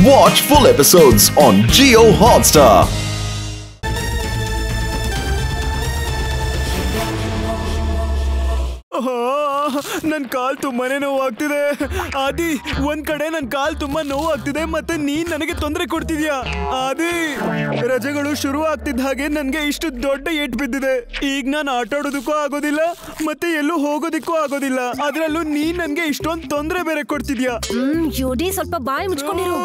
Watch full episodes on Jio Hotstar. ನನ್ ಕಾಲ್ ತುಂಬಾನೇ ನೋವಾಗ್ತಿದೆ ಆದಿ. ಒಂದ್ ಕಡೆ ನನ್ ಕಾಲ್ ತುಂಬಾ ನೋವಾಗ್ತಿದೆ ಮತ್ತೆ ನೀನ್ ನನಗೆ ತೊಂದರೆ ಕೊಡ್ತಿದ್ಯಾ ಆದಿ. ರಜೆಗಳು ಶುರು ಆಗ್ತಿದ್ದ ಹಾಗೆ ನನ್ಗೆ ಇಷ್ಟು ದೊಡ್ಡ ಏಟ್ ಬಿದ್ದಿದೆ. ಈಗ ನಾನು ಆಟ ಆಡೋದಕ್ಕೂ ಆಗೋದಿಲ್ಲ ಮತ್ತೆ ಎಲ್ಲೂ ಹೋಗೋದಿಕ್ಕೂ ಆಗೋದಿಲ್ಲ. ಅದ್ರಲ್ಲೂ ನೀನ್ ನನ್ಗೆ ಇಷ್ಟೊಂದು ತೊಂದರೆ ಬೇರೆ ಕೊಡ್ತಿದ್ಯಾ. ಯೋಡಿ ಸ್ವಲ್ಪ ಬಾಯಿ ಮುಚ್ಕೊಂಡಿರು.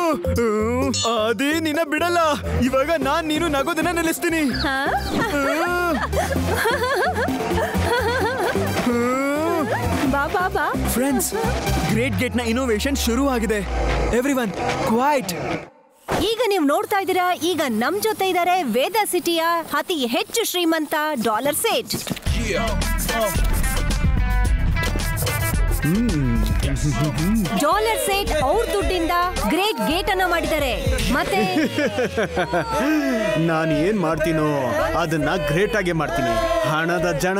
ಆದಿ ನಿನ್ನ ಬಿಡಲ್ಲ. ಇವಾಗ ನಾನ್ ನೀನು ನಗೋದನ್ನ ನಿಲ್ಲಿಸ್ತೀನಿ. ಫ್ರೆಂಡ್ಸ್, ಗ್ರೇಟ್ ಗೇಟ್ ನ ಇನೋವೇಷನ್ ಶುರು ಆಗಿದೆ. Everyone quiet. ಈಗ ನೀವು ನೋಡ್ತಾ ಇದ್ದೀರಾ, ಈಗ ನಮ್ ಜೊತೆ ಇದ್ದಾರೆ ವೇದ ಸಿಟಿಯ ಅತಿ ಹೆಚ್ಚು ಶ್ರೀಮಂತ ಡಾಲರ್ ಸೇಠ್. ಡಾಲರ್ ಸೇಠ್ ಅವ್ರ ದುಡ್ಡಿಂದ ಗ್ರೇಟ್ ಗೇಟ್ ಅನ್ನ ಮಾಡಿದ್ದಾರೆ. ಮತ್ತೆ ನಾನು ಏನ್ ಮಾಡ್ತೀನೋ ಅದನ್ನ ಗ್ರೇಟ್ ಆಗಿ ಮಾಡ್ತೀನಿ. ಹಣದ ಜನ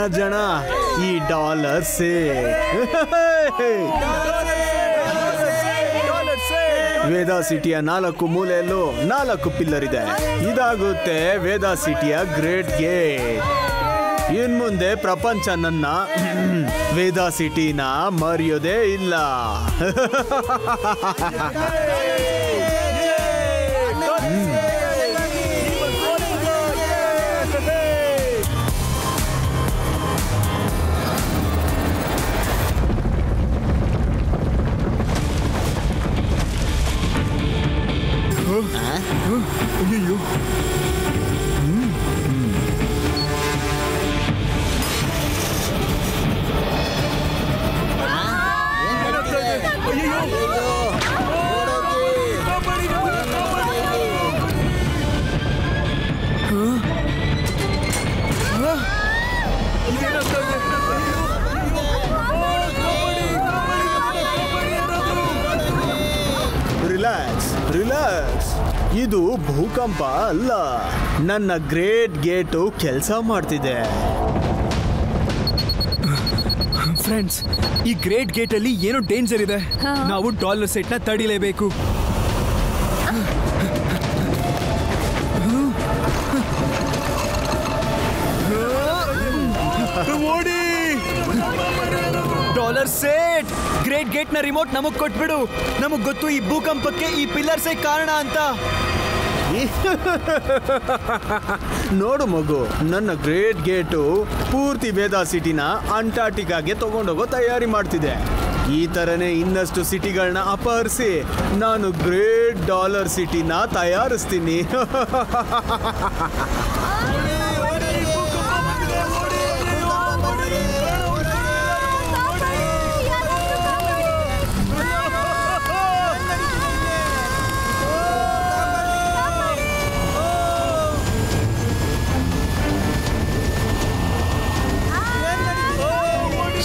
ಈ ಡಾಲರ್ ಸೇಠ್. ವೇದಾ ಸಿಟಿಯ 4 ಮೂಲೆಯಲ್ಲೂ 4 ಪಿಲ್ಲರ್ ಇದೆ. ಇದಾಗುತ್ತೆ ವೇದಾ ಸಿಟಿಯ ಗ್ರೇಟ್ ಗೇಟ್. ಇನ್ ಮುಂದೆ ಪ್ರಪಂಚ ನನ್ನ ವೇದಾ ಸಿಟಿನ ಮರೆಯೋದೇ ಇಲ್ಲ. ಅಯ್ಯೋ, ರಿಲ್ಯಾಕ್ಸ್. ಇದು ಭೂಕಂಪ ಅಲ್ಲ, ನನ್ನ ಗ್ರೇಟ್ ಗೇಟು ಕೆಲಸ ಮಾಡ್ತಿದೆ. ಫ್ರೆಂಡ್ಸ್, ಈ ಗ್ರೇಟ್ ಗೇಟ್ ಅಲ್ಲಿ ಏನೋ ಡೇಂಜರ್ ಇದೆ. ನಾವು ಡಾಲರ್ ಸೆಟ್ ನ ತಡಿಲೇಬೇಕು. ಓಡಿ ಡಾಲರ್ ಸೇಟ್, ಗ್ರೇಟ್ ಗೇಟ್ ನ ರಿಮೋಟ್ ನಮಗ್ ಕೊಟ್ಬಿಡು. ನಮಗ್ ಗೊತ್ತು ಈ ಭೂಕಂಪಕ್ಕೆ ಈ ಪಿಲ್ಲರ್ಸೇ ಕಾರಣ ಅಂತ. ನೋಡು ಮಗು, ನನ್ನ ಗ್ರೇಟ್ ಗೇಟು ಪೂರ್ತಿ ವೇದಾ ಸಿಟಿನ ಅಂಟಾರ್ಟಿಕಾಗೆ ತಗೊಂಡೋಗೋ ತಯಾರಿ ಮಾಡ್ತಿದೆ. ಈ ತರನೇ ಇನ್ನಷ್ಟು ಸಿಟಿಗಳನ್ನ ಅಪಹರಿಸಿ ನಾನು ಗ್ರೇಟ್ ಡಾಲರ್ ಸಿಟಿನ ತಯಾರಿಸ್ತೀನಿ.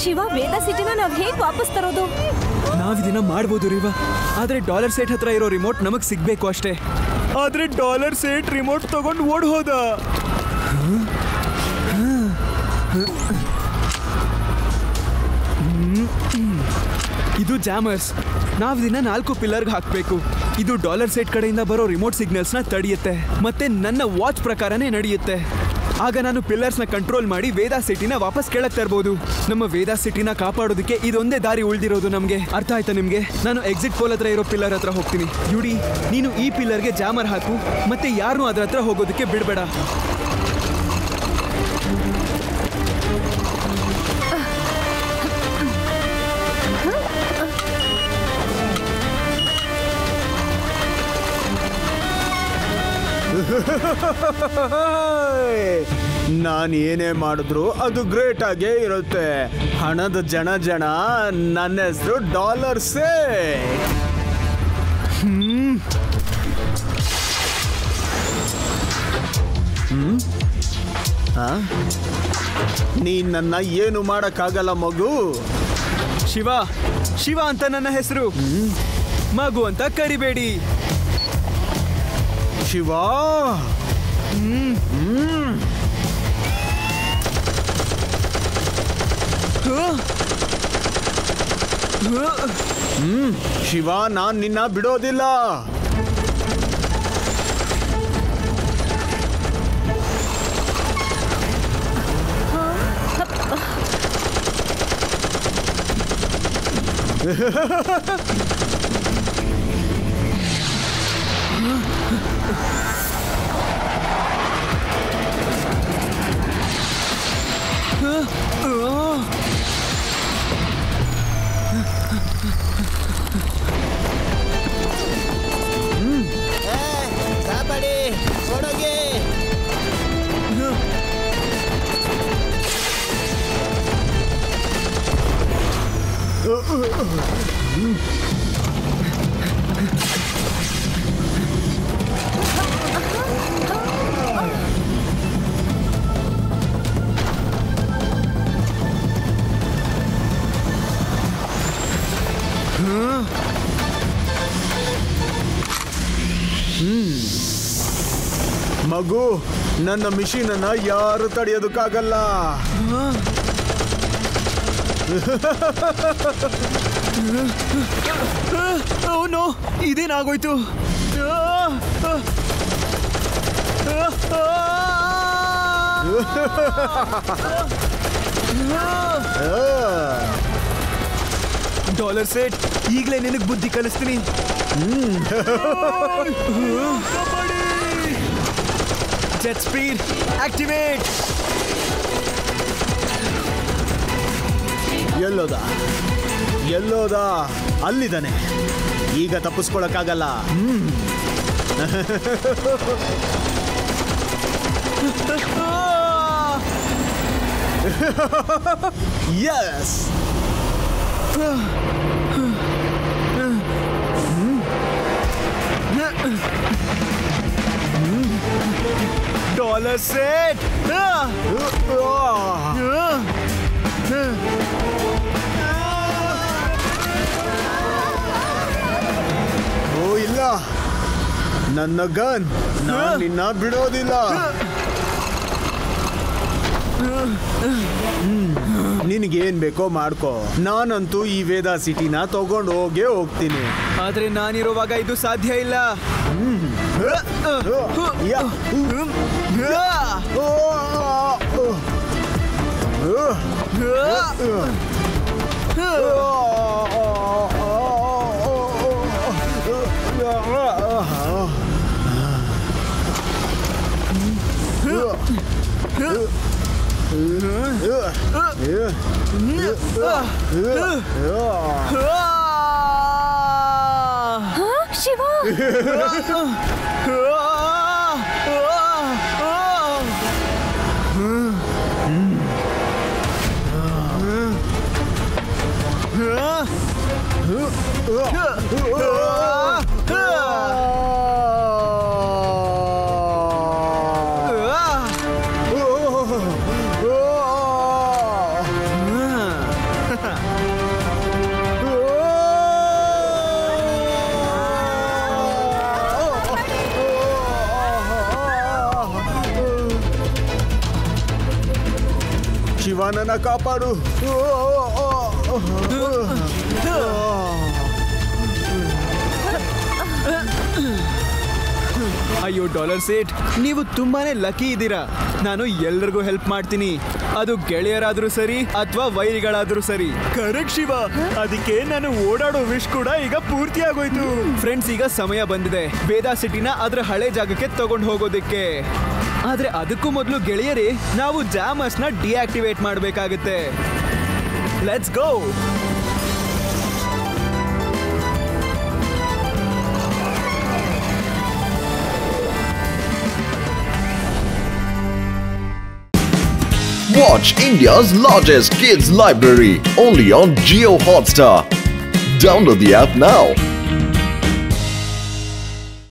ಶಿವ, ವೇದ ಸಿಟಿನ ನಾವ್ ಹೇಗ್ ವಾಪಸ್ ತರೋದು? ನಾವಿದನ್ನ ಮಾಡ್ಬೋದು ರಿವಾ, ಆದ್ರೆ ಡಾಲರ್ ಸೇಟ್ ಹತ್ರ ಇರೋ ರಿಮೋಟ್ ನಮಗ್ ಸಿಗ್ಬೇಕು ಅಷ್ಟೇ. ಆದ್ರೆ ಡಾಲರ್ ಸೇಟ್ ರಿಮೋಟ್ ತಗೊಂಡು ಓಡ್ ಹೋದ. ಇದು ಜಾಮರ್ಸ್. ನಾವಿದನ್ನ 4 ಪಿಲ್ಲರ್ಗೆ ಹಾಕ್ಬೇಕು. ಇದು ಡಾಲರ್ ಸೇಟ್ ಕಡೆಯಿಂದ ಬರೋ ರಿಮೋಟ್ ಸಿಗ್ನಲ್ಸ್ ನ ತಡೆಯುತ್ತೆ ಮತ್ತೆ ನನ್ನ ವಾಚ್ ಪ್ರಕಾರನೇ ನಡೆಯುತ್ತೆ. ಆಗ ನಾನು ಪಿಲ್ಲರ್ಸ್ ನ ಕಂಟ್ರೋಲ್ ಮಾಡಿ ವೇದಾ ಸಿಟಿನ ವಾಪಸ್ ಕೆಳಕ್ ತರಬಹುದು. ನಮ್ಮ ವೇದಾ ಸಿಟಿನ ಕಾಪಾಡೋದಕ್ಕೆ ಇದೊಂದೇ ದಾರಿ ಉಳಿದಿರೋದು ನಮ್ಗೆ. ಅರ್ಥ ಆಯ್ತಾ ನಿಮ್ಗೆ? ನಾನು ಎಕ್ಸಿಟ್ ಪೋಲ್ ಹತ್ರ ಇರೋ ಪಿಲ್ಲರ್ ಹತ್ರ ಹೋಗ್ತೀನಿ. ಯುಡಿ, ನೀನು ಈ ಪಿಲ್ಲರ್ಗೆ ಜಾಮರ್ ಹಾಕು ಮತ್ತೆ ಯಾರನ್ನೂ ಅದ್ರ ಹತ್ರ ಹೋಗೋದಕ್ಕೆ ಬಿಡಬೇಡ. ನಾನು ಏನೇ ಮಾಡಿದ್ರು ಅದು ಗ್ರೇಟ್ ಆಗೇ ಇರುತ್ತೆ. ಹಣದ ಜನ ನನ್ನ ಹೆಸರು ಡಾಲರ್ ಸೇಟ್. ನೀನ್ ನನ್ನ ಏನು ಮಾಡಕ್ಕಾಗಲ್ಲ ಮಗು. ಶಿವ ಅಂತ ನನ್ನ ಹೆಸರು. ಮಗು ಅಂತ ಕರಿಬೇಡಿ. ಶಿವ. ಶಿವ, ನಾನ್ ನಿನ್ನ ಬಿಡೋದಿಲ್ಲ. ಮಗು, ನನ್ನ ಮಿಷಿನ್ ಅನ್ನ ಯಾರು ತಡೆಯೋದಕ್ಕಾಗಲ್ಲ. ನೋ, ಇದೇನಾಗೋಯ್ತು? ಡಾಲರ್ ಸೆಟ್, ಈಗಲೇ ನಿನಗೆ ಬುದ್ಧಿ ಕಲಿಸ್ತೀನಿ. Jet speed activate. ಎಲ್ಲೋದ? ಅಲ್ಲಿದ್ದಾನೆ. ಈಗ ತಪ್ಪಿಸ್ಕೊಳಕ್ಕಾಗಲ್ಲ. ಯಸ್. Dollar set. ಓ ಇಲ್ಲ, ನನ್ನ ಗನ್, ನಾನು ನಿನ್ನ ಬಿಡೋದಿಲ್ಲ. ನಿನಗೇನ್ ಬೇಕೋ ಮಾಡ್ಕೋ. ನಾನಂತೂ ಈ ವೇದಾ ಸಿಟಿನ ತಗೊಂಡು ಹೋಗ್ತೀನಿ. ಆದ್ರೆ ನಾನಿರುವಾಗ ಇದು ಸಾಧ್ಯ ಇಲ್ಲ. ಶಿವ, ಶಿವನನ್ನ ಕಾಪಾಡು. ಅಯ್ಯೋ ಡಾಲರ್ ಸೇಟ್, ನೀವು ತುಂಬಾನೇ ಲಕ್ಕಿ ಇದ್ದೀರಾ. ನಾನು ಎಲ್ರಿಗೂ ಹೆಲ್ಪ್ ಮಾಡ್ತೀನಿ, ಅದು ಗೆಳೆಯರಾದ್ರೂ ಸರಿ ಅಥವಾ ವೈರಿಗಳಾದ್ರೂ ಸರಿ. ಕರೆಕ್ಟ್ ಶಿವ, ಅದಕ್ಕೆ ನಾನು ಓಡಾಡೋ ವಿಶ್ ಕೂಡ ಈಗ ಪೂರ್ತಿ ಆಗೋಯ್ತು. ಫ್ರೆಂಡ್ಸ್, ಈಗ ಸಮಯ ಬಂದಿದೆ ವೇದಾ ಸಿಟಿನ ಅದ್ರ ಹಳೆ ಜಾಗಕ್ಕೆ ತಗೊಂಡು ಹೋಗೋದಿಕ್ಕೆ. ಆದ್ರೆ ಅದಕ್ಕೂ ಮೊದಲು ಗೆಳೆಯರೇ, ನಾವು ಜಾಮರ್ಸ್ ನ ಡಿಆಕ್ಟಿವೇಟ್ ಮಾಡಬೇಕಾಗುತ್ತೆ. Let's go. Watch India's largest kids library only on Jio Hotstar. Download the app now.